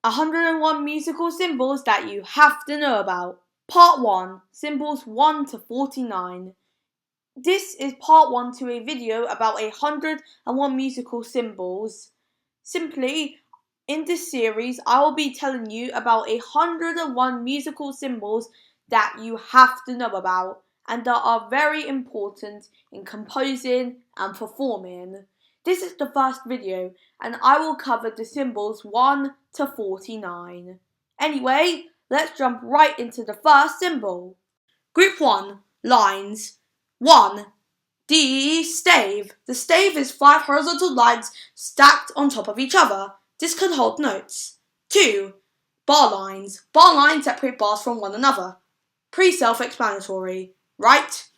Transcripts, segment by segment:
101 musical symbols that you have to know about. Part 1, symbols 1 to 49. This is part 1 to a video about 101 musical symbols. Simply, in this series, I will be telling you about 101 musical symbols that you have to know about and that are very important in composing and performing. This is the first video and I will cover the symbols 1 to 49. Anyway, let's jump right into the first symbol. Group 1, lines. 1. The stave. The stave is 5 horizontal lines stacked on top of each other. This can hold notes. 2. Bar lines. Bar lines separate bars from one another. Pre-self-explanatory. Right?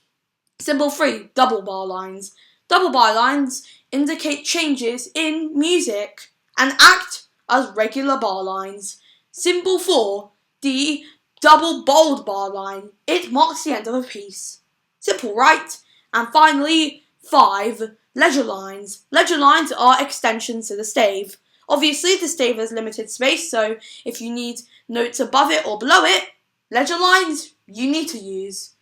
Symbol 3. Double bar lines. Double bar lines indicate changes in music and act as regular bar lines. Symbol 4. The double bold bar line. It marks the end of a piece. Simple, right? And finally, 5. Leisure lines. Leisure lines are extensions to the stave. Obviously, the stave has limited space, so if you need notes above it or below it, leisure lines you need to use.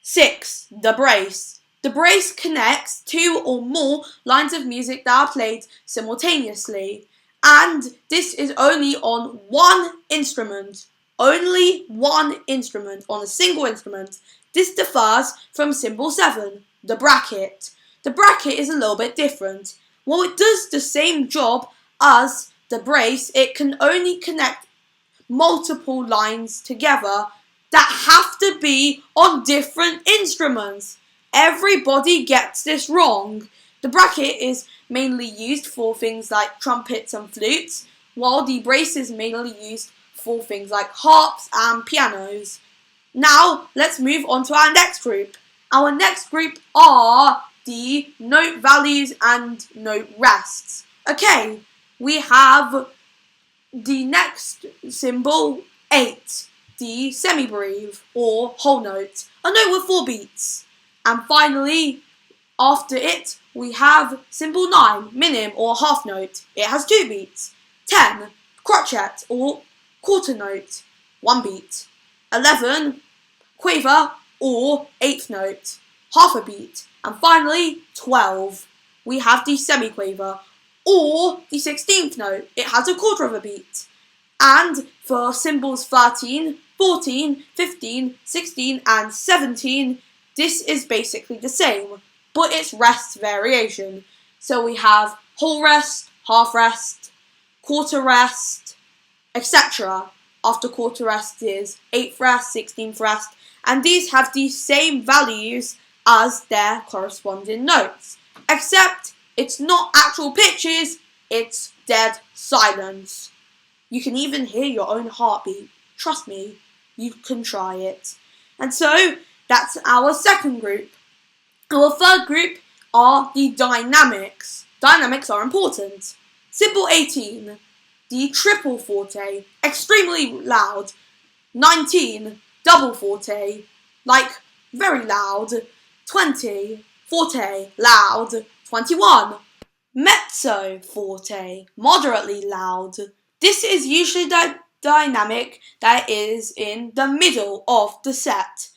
6. The brace. The brace connects 2 or more lines of music that are played simultaneously, and this is only on one instrument. Only one instrument, on a single instrument. This differs from symbol 7, the bracket. The bracket is a little bit different. While it does the same job as the brace, it can only connect multiple lines together that have to be on different instruments. Everybody gets this wrong. The bracket is mainly used for things like trumpets and flutes, while the brace is mainly used for things like harps and pianos. Now, let's move on to our next group. Our next group are the note values and note rests. Okay, we have the next symbol, 8, the semibreve or whole note, a note with 4 beats. And finally, after it, we have symbol 9, minim or half note. It has 2 beats. 10, crotchet or quarter note, 1 beat. 11, quaver or 8th note, half a beat. And finally, 12, we have the semiquaver or the 16th note. It has a quarter of a beat. And for symbols 13, 14, 15, 16 and 17, this is basically the same, but it's rest variation. So we have whole rest, half rest, quarter rest, etc. After quarter rest is 8th rest, 16th rest, and these have the same values as their corresponding notes, except it's not actual pitches, it's dead silence. You can even hear your own heartbeat. Trust me, you can try it. And so, that's our second group. Our third group are the dynamics. Dynamics are important. Symbol 18, the triple forte, extremely loud. 19, double forte, like very loud. 20, forte, loud. 21, mezzo forte, moderately loud. This is usually the dynamic that is in the middle of the set.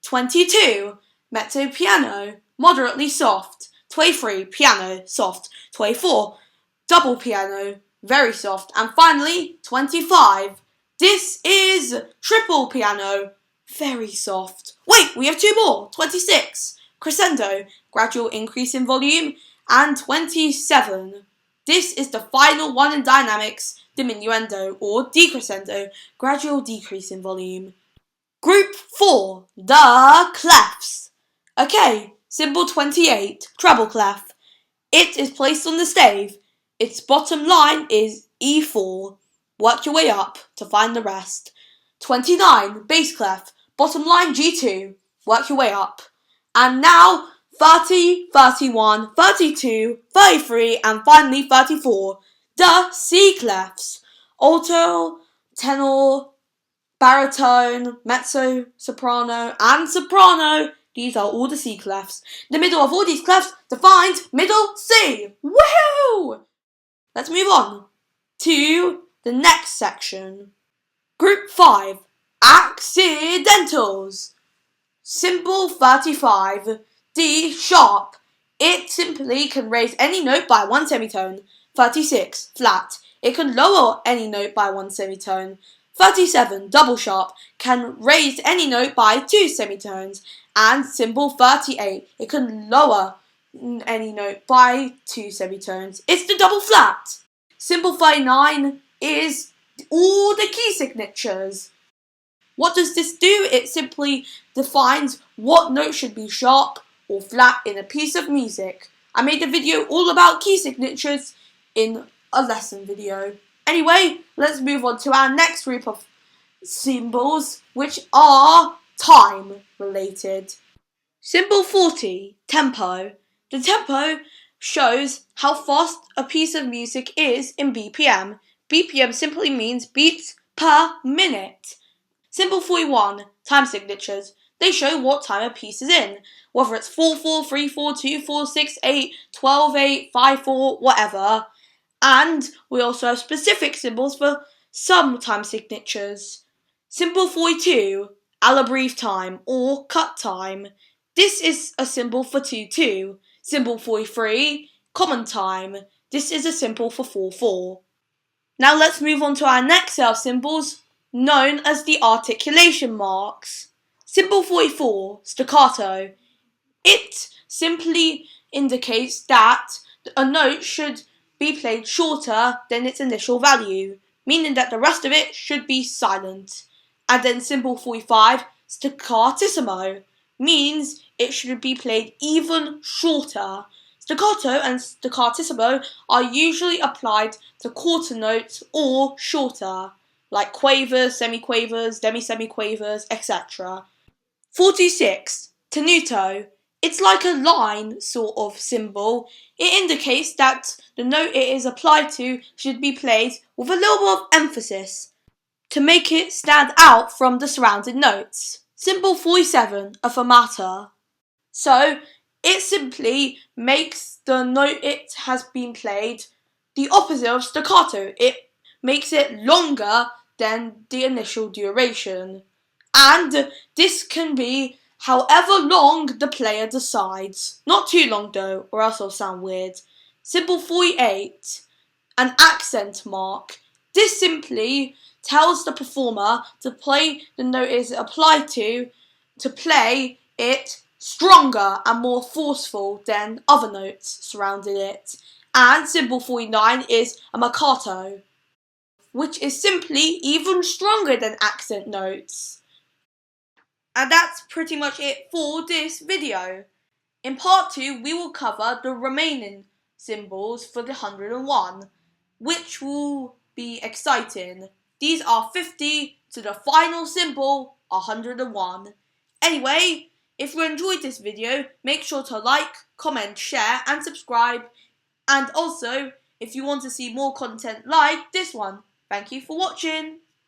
22, mezzo piano, moderately soft. 23, piano, soft. 24, double piano, very soft. And finally, 25, this is triple piano, very soft. Wait, we have 2 more. 26, crescendo, gradual increase in volume. And 27, this is the final one in dynamics, diminuendo or decrescendo, gradual decrease in volume. Group 4, the clefs. Okay, symbol 28, treble clef. It is placed on the stave. Its bottom line is E4. Work your way up to find the rest. 29, bass clef. Bottom line G2. Work your way up. And now 30, 31, 32, 33, and finally 34. The C clefs. Alto, tenor, baritone, mezzo, soprano, and soprano. These are all the C clefs. The middle of all these clefs defines middle C. Woohoo! Let's move on to the next section. Group 5, Accidentals. Symbol 35, D sharp. It simply can raise any note by one semitone. 36, flat. It can lower any note by one semitone. 37, double sharp. Can raise any note by two semitones. And symbol 38, it can lower any note by two semitones. It's the double flat. Symbol 39 is all the key signatures. What does this do? It simply defines what note should be sharp or flat in a piece of music. I made a video all about key signatures in a lesson video. Anyway, let's move on to our next group of symbols, which are time related. Symbol 40, tempo. The tempo shows how fast a piece of music is in BPM. BPM simply means beats per minute. Symbol 41, time signatures. They show what time a piece is in, whether it's 4/4, 3/4, 2/4, 6/8, 12/8, 5/4, whatever. And we also have specific symbols for some time signatures. Symbol 42, Alabreve time or cut time. This is a symbol for 2/2. Symbol 43, common time. This is a symbol for 4/4. Now let's move on to our next set of symbols, known as the articulation marks. Symbol 44, staccato. It simply indicates that a note should be played shorter than its initial value, meaning that the rest of it should be silent. And then symbol 45, staccatissimo, means it should be played even shorter. Staccato and staccatissimo are usually applied to quarter notes or shorter, like quavers, semiquavers, demi-semiquavers, etc. 46, tenuto. It's like a line sort of symbol. It indicates that the note it is applied to should be played with a little bit of emphasis to make it stand out from the surrounding notes. Symbol 47, a fermata. So it simply makes the note it has been played the opposite of staccato. It makes it longer than the initial duration. And this can be however long the player decides. Not too long though, or else it'll sound weird. Symbol 48, an accent mark. This simply tells the performer to play the note it is applied to play it stronger and more forceful than other notes surrounding it. And symbol 49 is a marcato, which is simply even stronger than accent notes. And that's pretty much it for this video. In part 2, we will cover the remaining symbols for the 101, which will be exciting. These are 50 to the final symbol, 101. Anyway, if you enjoyed this video, make sure to like, comment, share and subscribe. And also, if you want to see more content like this one, thank you for watching.